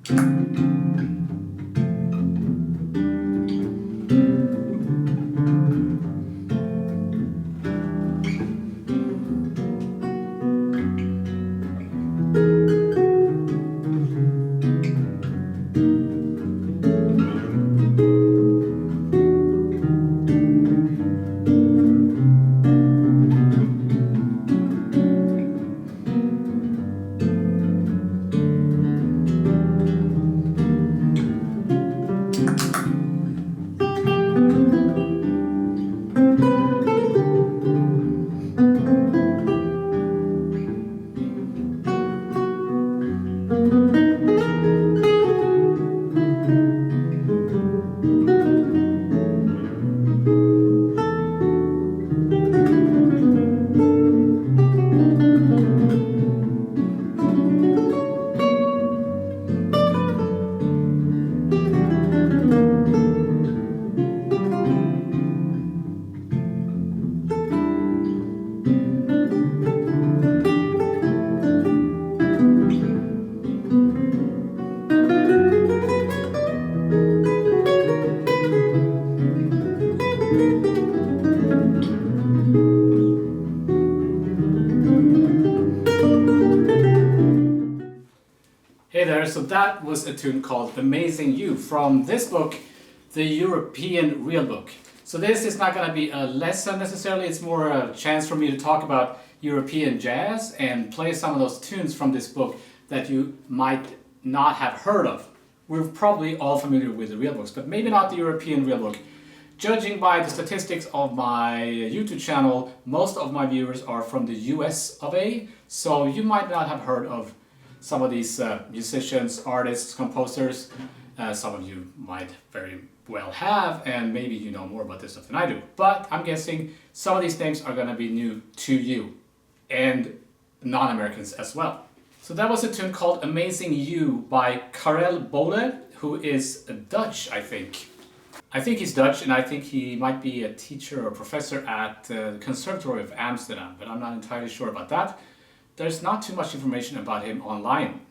Hey there, so that was a tune called Amazing You from this book, the European Real Book. So this is not going to be a lesson necessarily, it's more a chance for me to talk about European jazz and play some of those tunes from this book that you might not have heard of. We're probably all familiar with the real books, but maybe not the European Real Book. Judging by the statistics of my YouTube channel, most of my viewers are from the US of A, so you might not have heard of some of these musicians, artists, composers. Some of you might very well have, and maybe you know more about this stuff than I do. But I'm guessing some of these names are going to be new to you, and non-Americans as well. So that was a tune called Amazing You by Karel Bole, who is Dutch, I think. I think he's Dutch, and I think he might be a teacher or professor at the Conservatory of Amsterdam, but I'm not entirely sure about that. There's not too much information about him online.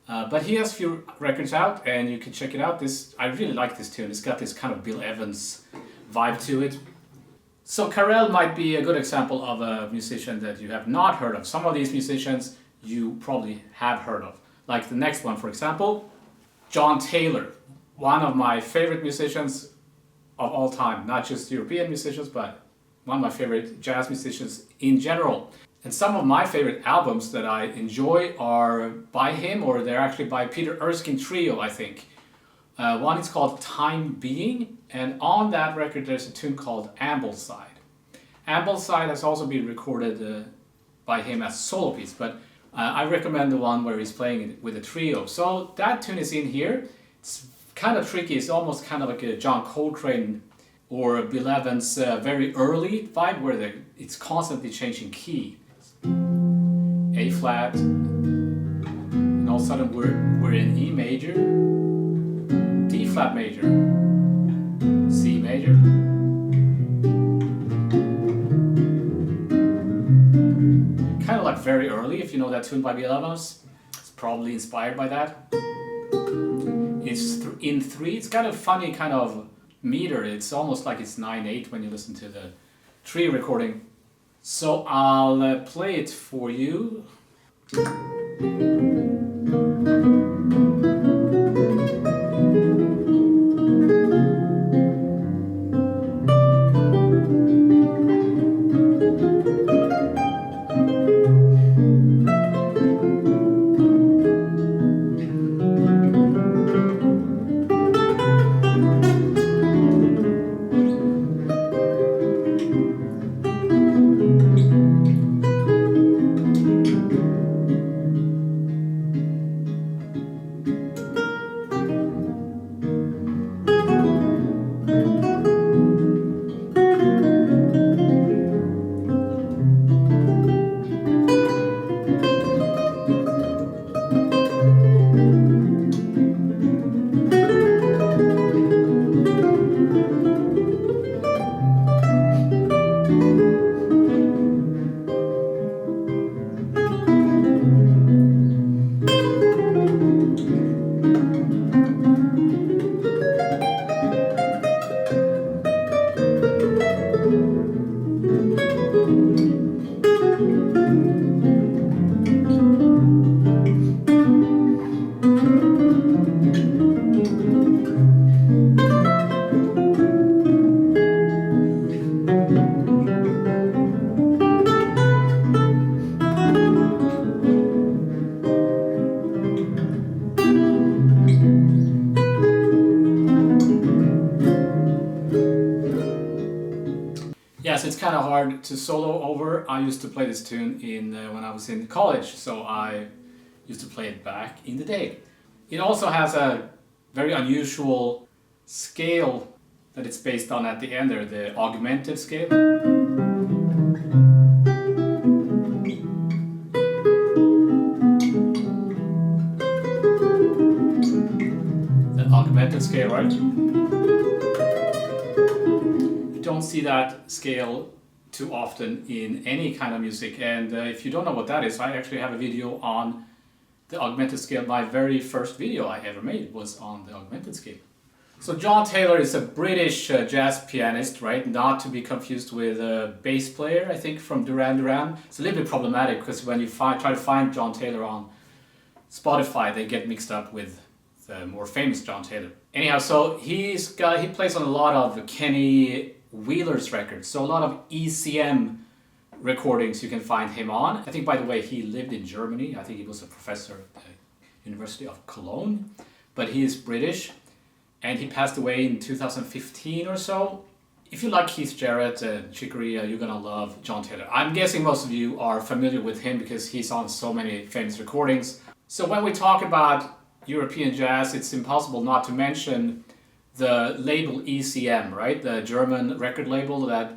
But he has a few records out, and you can check it out. I really like this tune. It's got this kind of Bill Evans vibe to it. So Karel might be a good example of a musician that you have not heard of. Some of these musicians you probably have heard of. Like the next one, for example, John Taylor. One of my favorite musicians of all time. Not just European musicians, but one of my favorite jazz musicians in general. And some of my favorite albums that I enjoy are by him, or they're actually by Peter Erskine Trio, I think. One is called Time Being, and on that record there's a tune called Ambleside. Ambleside has also been recorded by him as solo piece, but I recommend the one where he's playing it with a trio. So that tune is in here. It's kind of tricky. It's almost kind of like a John Coltrane or Bill Evans very early vibe where it's constantly changing key. A flat, and all of a sudden we're in E major, D flat major, C major, kind of like very early. If you know that tune by Bill Evans, it's probably inspired by that. It's in 3. It's got a funny kind of meter. It's almost like it's 9/8 when you listen to the trio recording. So I'll play it for you. Yes, it's kind of hard to solo over. I used to play this tune when I was in college, so I used to play it back in the day. It also has a very unusual scale that it's based on at the end there, the augmented scale. The augmented scale, right? You don't see that scale too often in any kind of music, and if you don't know what that is, I actually have a video on the augmented scale. My very first video I ever made was on the augmented scale. So John Taylor is a British jazz pianist, right? Not to be confused with a bass player, I think, from Duran Duran. It's a little bit problematic because when you try to find John Taylor on Spotify, they get mixed up with the more famous John Taylor. Anyhow, so he plays on a lot of Kenny Wheeler's records, so a lot of ECM recordings you can find him on. I think, by the way, he lived in Germany. I think he was a professor at the University of Cologne, but he is British. And he passed away in 2015 or so. If you like Keith Jarrett and Chick Corea, you're gonna love John Taylor. I'm guessing most of you are familiar with him because he's on so many famous recordings. So when we talk about European jazz, it's impossible not to mention the label ECM, right? The German record label that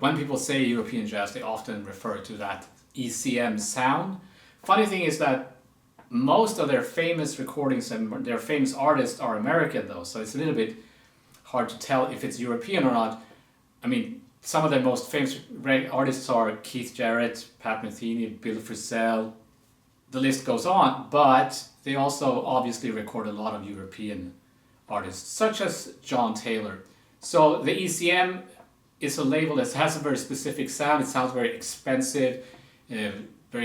when people say European jazz, they often refer to that ECM sound. Funny thing is that most of their famous recordings and their famous artists are American though, so it's a little bit hard to tell if it's European or not. I mean, some of their most famous artists are Keith Jarrett, Pat Metheny, Bill Frisell, the list goes on, but they also obviously record a lot of European artists, such as John Taylor. So the ECM is a label that has a very specific sound. It sounds very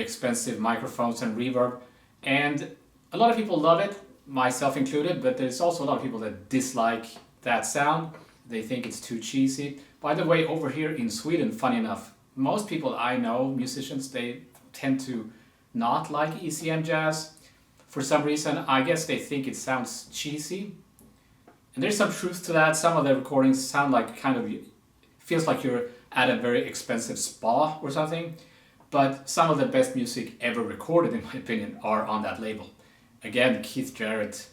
expensive microphones and reverb. And a lot of people love it, myself included, but there's also a lot of people that dislike that sound. They think it's too cheesy. By the way, over here in Sweden, funny enough, most people I know, musicians, they tend to not like ECM jazz. For some reason, I guess they think it sounds cheesy. And there's some truth to that. Some of the recordings sound like feels like you're at a very expensive spa or something. But some of the best music ever recorded, in my opinion, are on that label. Again, Keith Jarrett.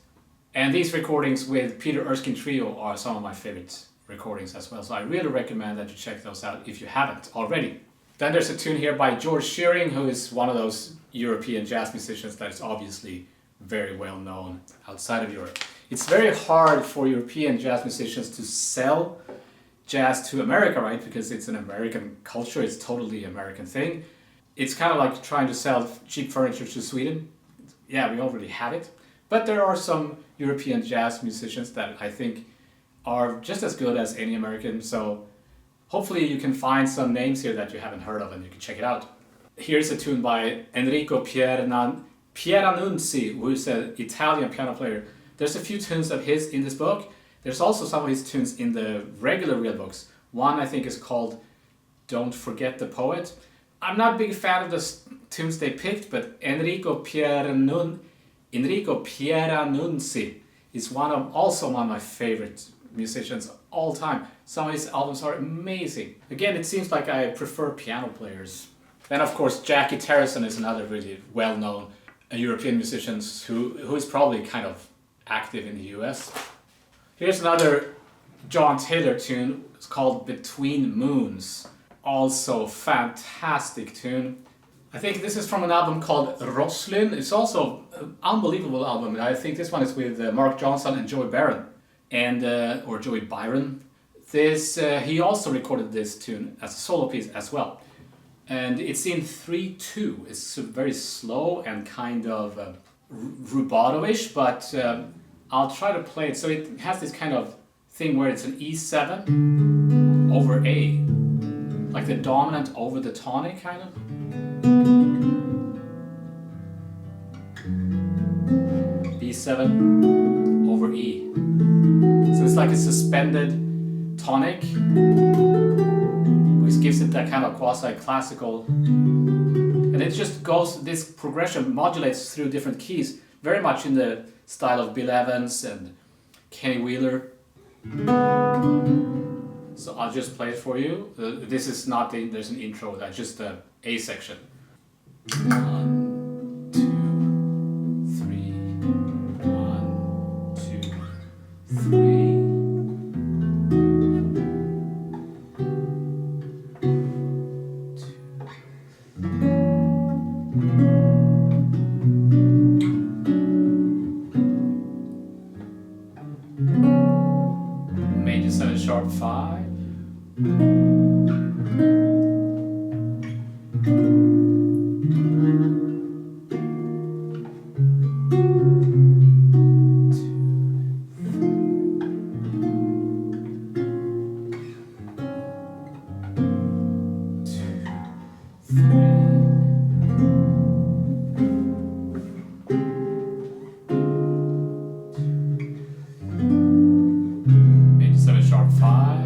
And these recordings with Peter Erskine Trio are some of my favorite recordings as well. So I really recommend that you check those out if you haven't already. Then there's a tune here by George Shearing, who is one of those European jazz musicians that is obviously very well known outside of Europe. It's very hard for European jazz musicians to sell jazz to America, right? Because it's an American culture, it's totally American thing. It's kind of like trying to sell cheap furniture to Sweden. Yeah, we already have it. But there are some European jazz musicians that I think are just as good as any American. So hopefully you can find some names here that you haven't heard of and you can check it out. Here's a tune by Enrico Pieranunzi, who is an Italian piano player. There's a few tunes of his in this book. There's also some of his tunes in the regular real books. One I think is called Don't Forget the Poet. I'm not a big fan of the tunes they picked, but Enrico Pieranunzi is also one of my favorite musicians of all time. Some of his albums are amazing. Again, it seems like I prefer piano players. Then of course Jackie Terrison is another really well-known European musician who is probably kind of active in the US. Here's another John Taylor tune. It's called Between Moons. Also fantastic tune. I think this is from an album called Roslyn. It's also an unbelievable album. I think this one is with Mark Johnson and Joey Byron, or Joey Byron. He also recorded this tune as a solo piece as well. And it's in 3/2. It's very slow and kind of rubato-ish, but I'll try to play it. So it has this kind of thing where it's an E7 over A. Like the dominant over the tonic, kind of. B7 over E. So it's like a suspended tonic, which gives it that kind of quasi-classical. And it just goes, this progression modulates through different keys, very much in the style of Bill Evans and Kenny Wheeler. So I'll just play it for you. This is not there's an intro, that's just the A section. 1, 2, 3, 1, 2, 3. Major 7 sharp 5. Major 7 sharp 5.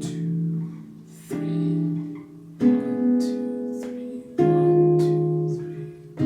2, 3. 1, 2, 3. 1, 2, 3.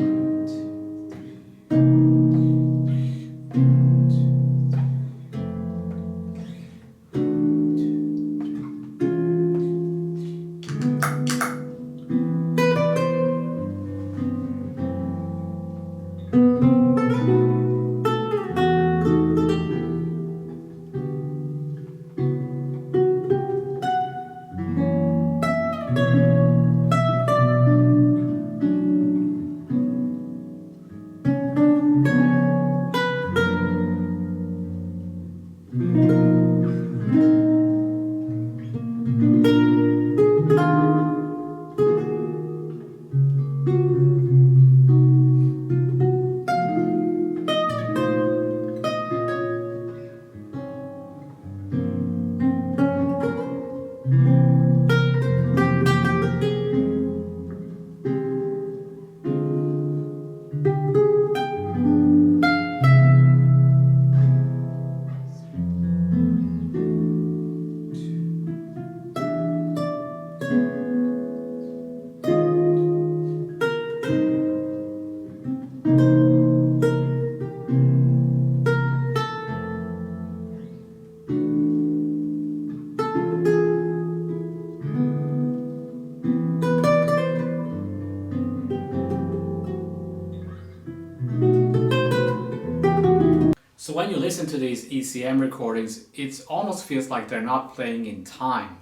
So when you listen to these ECM recordings, it almost feels like they're not playing in time.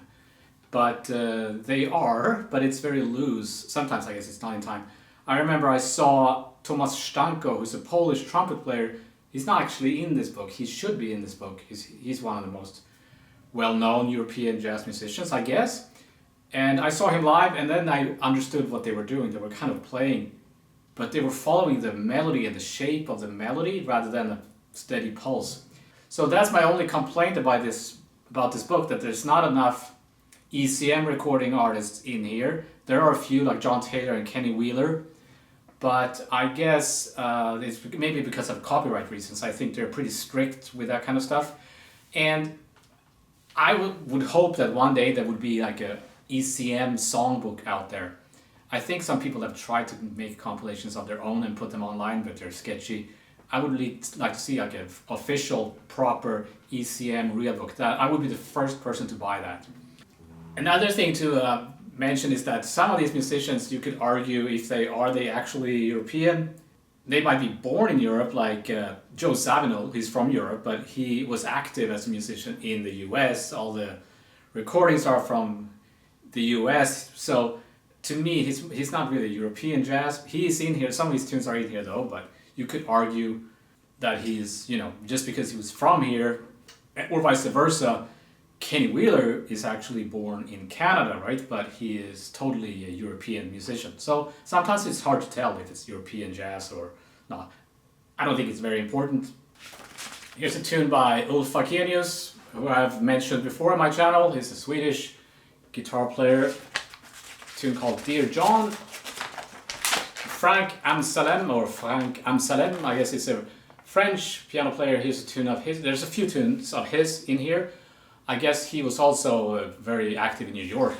But they are, but it's very loose. Sometimes I guess it's not in time. I remember I saw Tomasz Stanko, who's a Polish trumpet player. He's not actually in this book. He should be in this book. He's one of the most well-known European jazz musicians, I guess. And I saw him live, and then I understood what they were doing. They were kind of playing, but they were following the melody and the shape of the melody rather than a steady pulse. So that's my only complaint about this book, that there's not enough ECM recording artists in here. There are a few like John Taylor and Kenny Wheeler, but I guess it's maybe because of copyright reasons. I think they're pretty strict with that kind of stuff. And I would hope that one day there would be like a ECM songbook out there. I think some people have tried to make compilations of their own and put them online, but they're sketchy. I would like to see like an official, proper ECM real book. That I would be the first person to buy that. Another thing to mention is that some of these musicians, you could argue if they actually European. They might be born in Europe, like Joe Zawinul. He's from Europe, but he was active as a musician in the US. All the recordings are from the US. So to me, he's not really European jazz. He's in here. Some of his tunes are in here though, but you could argue that he's, just because he was from here, or vice versa. Kenny Wheeler is actually born in Canada, right? But he is totally a European musician. So sometimes it's hard to tell if it's European jazz or not. I don't think it's very important. Here's a tune by Ulf Akenius, who I've mentioned before on my channel. He's a Swedish guitar player. A tune called Dear John. Frank Amsalem, I guess it's a French piano player. Here's a tune of his. There's a few tunes of his in here. I guess he was also very active in New York.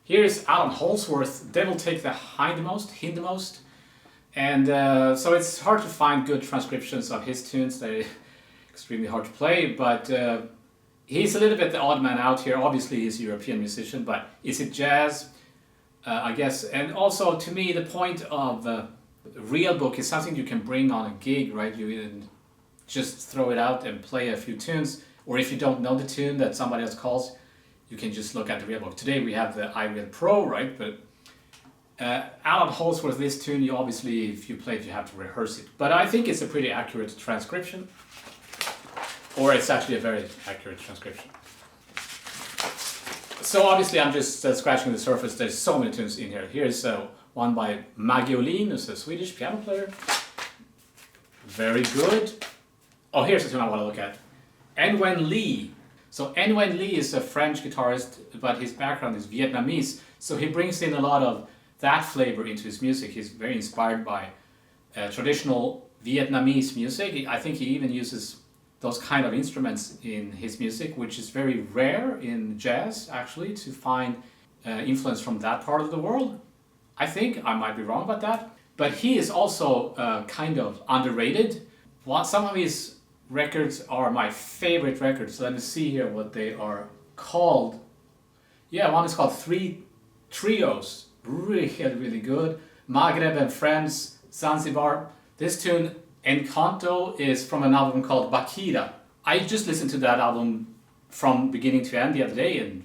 Here's Alan Holsworth, Devil Take the Hindmost. And so it's hard to find good transcriptions of his tunes. extremely hard to play, but he's a little bit the odd man out here. Obviously he's a European musician, but is it jazz? I guess. And also to me the point of real book is something you can bring on a gig, right? You just throw it out and play a few tunes, or if you don't know the tune that somebody else calls, you can just look at the real book. Today we have the iReal Pro, right? But Alan Holdsworth, this tune, you obviously, if you play it, you have to rehearse it. But I think it's a pretty accurate transcription, or it's actually a very accurate transcription. So obviously I'm just scratching the surface. There's so many tunes in here. Here's one by Magiolin, who's a Swedish piano player. Very good. Oh, here's the tune I want to look at. Nguyen Lee. So Nguyen Lee is a French guitarist, but his background is Vietnamese. So he brings in a lot of that flavor into his music. He's very inspired by traditional Vietnamese music. I think he even uses those kind of instruments in his music, which is very rare in jazz, actually, to find influence from that part of the world. I think, I might be wrong about that. But he is also kind of underrated. Some of his records are my favorite records. So let me see here what they are called. Yeah, one is called Three Trios. Really good. Maghreb and Friends, Zanzibar. This tune, Encanto, is from an album called Bakira. I just listened to that album from beginning to end the other day, and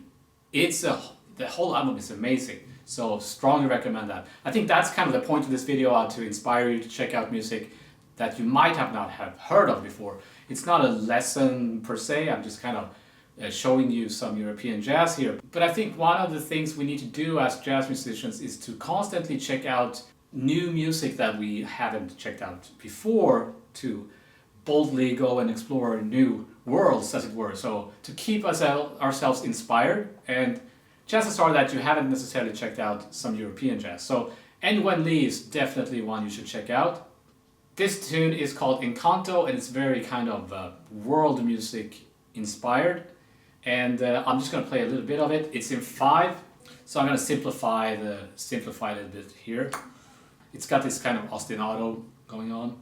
the whole album is amazing. So strongly recommend that. I think that's kind of the point of this video, to inspire you to check out music that you might not have heard of before. It's not a lesson per se. I'm just kind of showing you some European jazz here. But I think one of the things we need to do as jazz musicians is to constantly check out new music that we haven't checked out before, to boldly go and explore new worlds, as it were. So to keep ourselves inspired, and chances are that you haven't necessarily checked out some European jazz. So Nguyen Lee is definitely one you should check out. This tune is called Encanto, and it's very kind of world music inspired. And I'm just going to play a little bit of it. It's in 5, so I'm going to simplify a little bit here. It's got this kind of ostinato going on.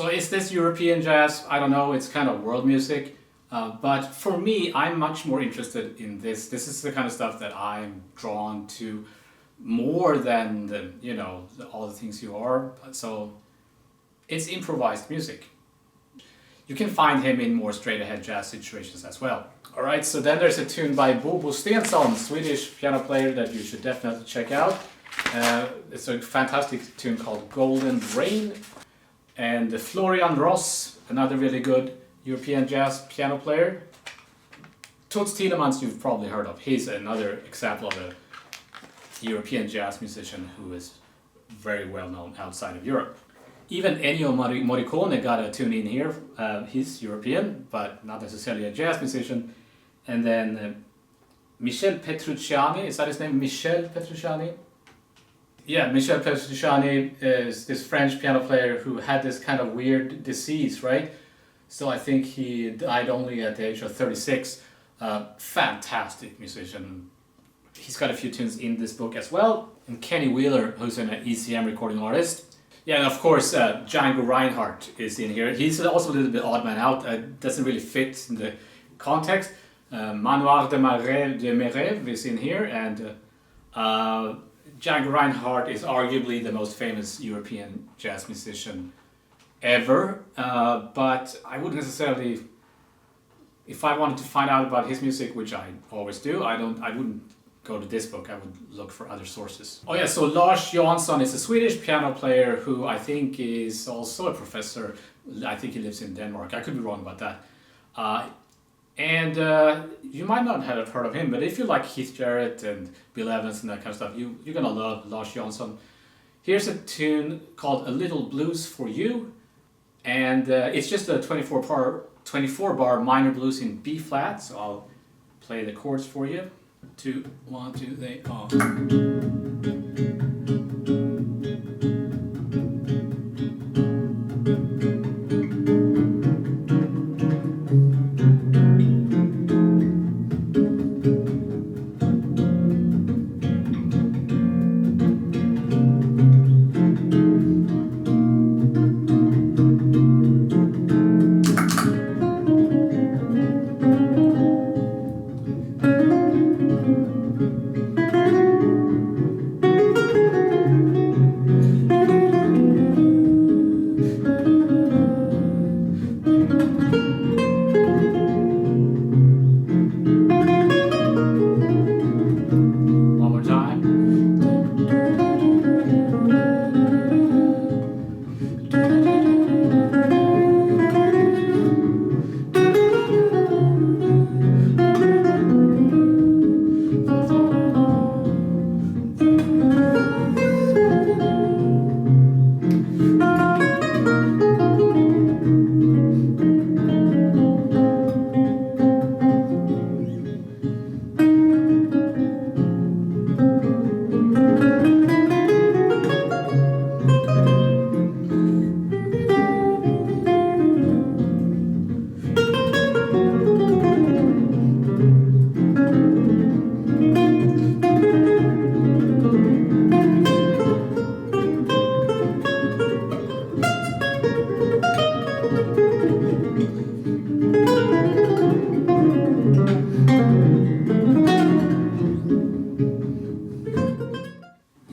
So is this European jazz? I don't know, it's kind of world music. But for me, I'm much more interested in this. This is the kind of stuff that I'm drawn to more than all the things you are. So it's improvised music. You can find him in more straight ahead jazz situations as well. Alright, so then there's a tune by Bobo Stensson, Swedish piano player that you should definitely check out. It's a fantastic tune called Golden Rain. And Florian Ross, another really good European jazz piano player. Toots Thielemans you've probably heard of. He's another example of a European jazz musician who is very well known outside of Europe. Even Ennio Morricone got a tune in here. He's European, but not necessarily a jazz musician. And then Michel Petrucciani, is that his name? Michel Petrucciani? Yeah, Michel Petrucciani is this French piano player who had this kind of weird disease, right? So I think he died only at the age of 36. Fantastic musician. He's got a few tunes in this book as well. And Kenny Wheeler, who's an ECM recording artist. Yeah, and of course Django Reinhardt is in here. He's also a little bit odd man out. Doesn't really fit in the context. Manoir de mes rêves is in here, and Django Reinhardt is arguably the most famous European jazz musician ever, but I wouldn't necessarily, if I wanted to find out about his music, which I always do, I wouldn't go to this book, I would look for other sources. Oh yeah, so Lars Jansson is a Swedish piano player who I think is also a professor. I think he lives in Denmark, I could be wrong about that. And you might not have heard of him, but if you like Keith Jarrett and Bill Evans and that kind of stuff, you're gonna love Lars Jansson. Here's a tune called A Little Blues for You, and it's just a 24 bar minor blues in B flat, so I'll play the chords for you. 2, 1, 2, 3,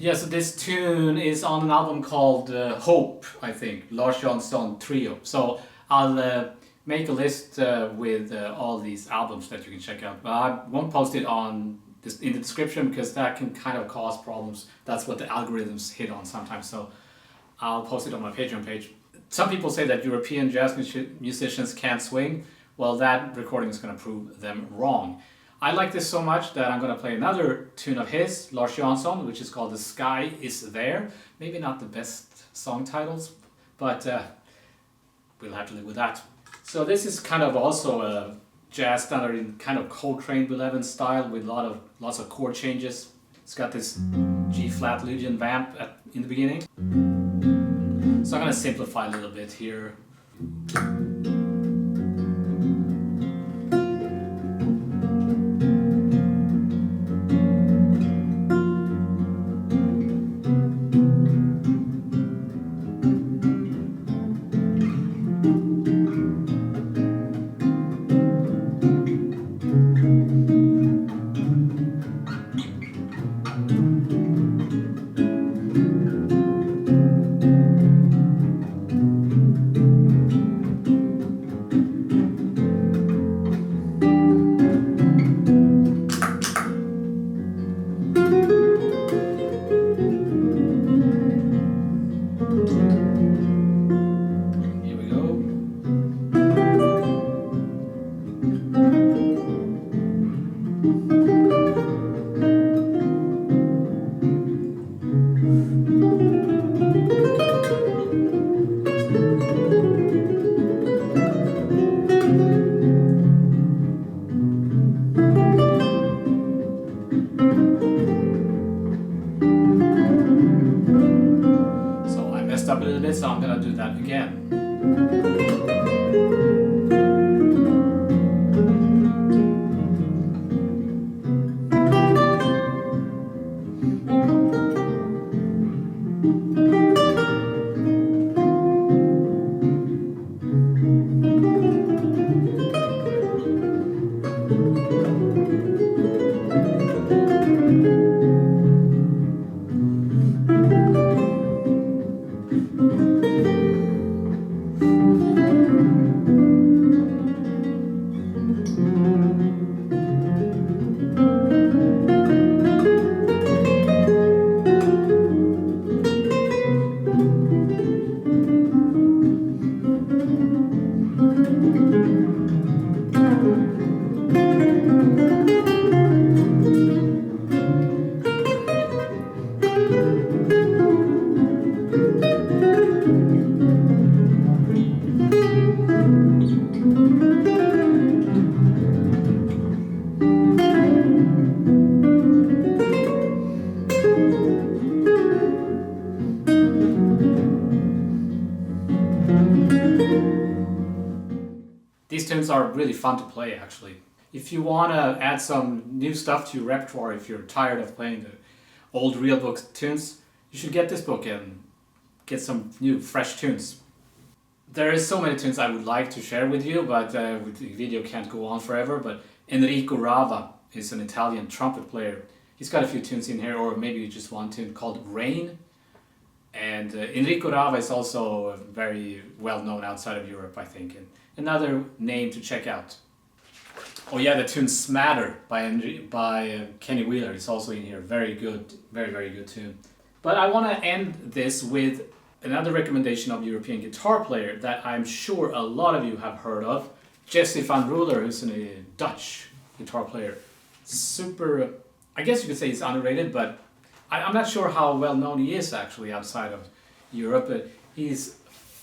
Yeah, so this tune is on an album called Hope, I think, Lars Jansson Trio. So I'll make a list with all these albums that you can check out. But I won't post it in the description because that can kind of cause problems. That's what the algorithms hit on sometimes. So I'll post it on my Patreon page. Some people say that European jazz musicians can't swing. Well, that recording is going to prove them wrong. I like this so much that I'm going to play another tune of his, Lars Jansson, which is called The Sky Is There. Maybe not the best song titles, but we'll have to live with that. So this is kind of also a jazz standard in kind of Coltrane Bill Evans style with lots of chord changes. It's got this G-flat Lydian vamp in the beginning. So I'm going to simplify a little bit here. it, so I'm gonna do that again. These tunes are really fun to play, actually. If you want to add some new stuff to your repertoire, if you're tired of playing the old real book tunes, you should get this book and get some new, fresh tunes. There is so many tunes I would like to share with you, but the video can't go on forever. But Enrico Rava is an Italian trumpet player. He's got a few tunes in here, or maybe just one tune called Rain. And Enrico Rava is also very well known outside of Europe, I think. And another name to check out. Oh yeah, the tune Smatter by Kenny Wheeler is also in here. Very good, very good tune. But I want to end this with another recommendation of European guitar player that I'm sure a lot of you have heard of. Jesse van Ruller, who's a Dutch guitar player. Super, I guess you could say he's underrated, but I'm not sure how well known he is actually outside of Europe. But he's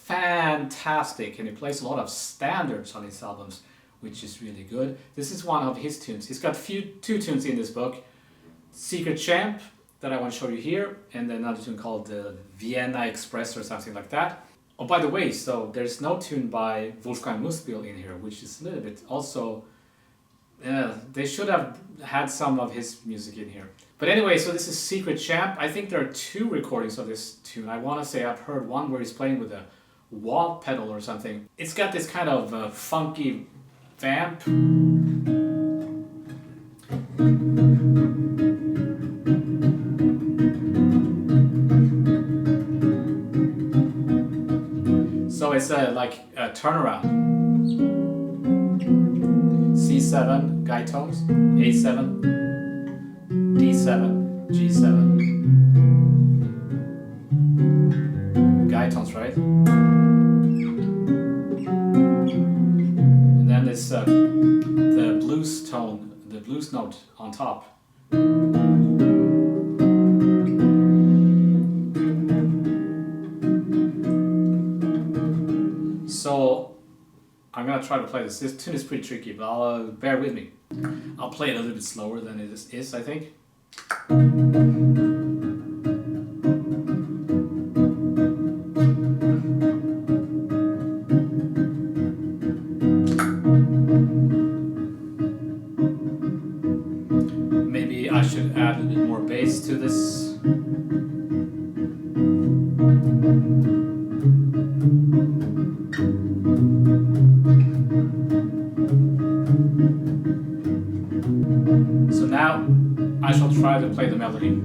fantastic and he plays a lot of standards on his albums, which is really good. This is one of his tunes. He's got two tunes in this book. Secret Champ, that I want to show you here, and then another tune called the Vienna Express or something like that. Oh, by the way, so there's no tune by Wolfgang Muspel in here, which is a little bit also, they should have had some of his music in here. But anyway, so this is Secret Champ. I think there are two recordings of this tune. I want to say I've heard one where he's playing with a wah pedal or something. It's got this kind of funky vamp. So it's like a turnaround. C7 guide tones, A7, D7, G7. Guide tones, right? And then this the blues tone, the blues note on top. So I'm gonna try to play this. This tune is pretty tricky, but I'll bear with me. I'll play it a little bit slower than it is, I think. Maybe I should add a bit more bass to this. So now I shall try to play the melody.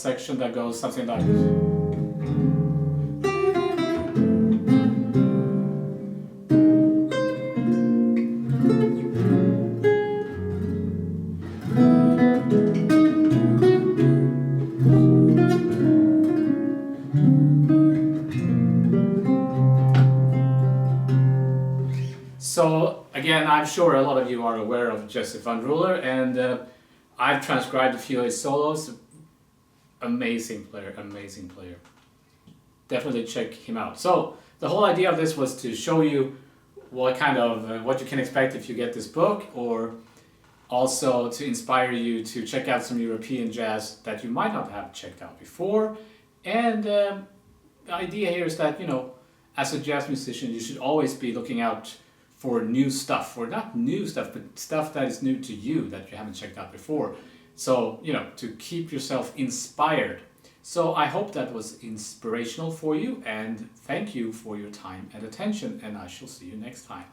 section that goes something like. So again, I'm sure a lot of you are aware of Joseph van Ruller, and I've transcribed a few of his solos. Amazing player, amazing player. Definitely check him out. So the whole idea of this was to show you what kind of what you can expect if you get this book, or also to inspire you to check out some European jazz that you might not have checked out before. And the idea here is that, you know, as a jazz musician, you should always be looking out for new stuff, or not new stuff, but stuff that is new to you that you haven't checked out before. So, you know, to keep yourself inspired. So I hope that was inspirational for you, and thank you for your time and attention, and I shall see you next time.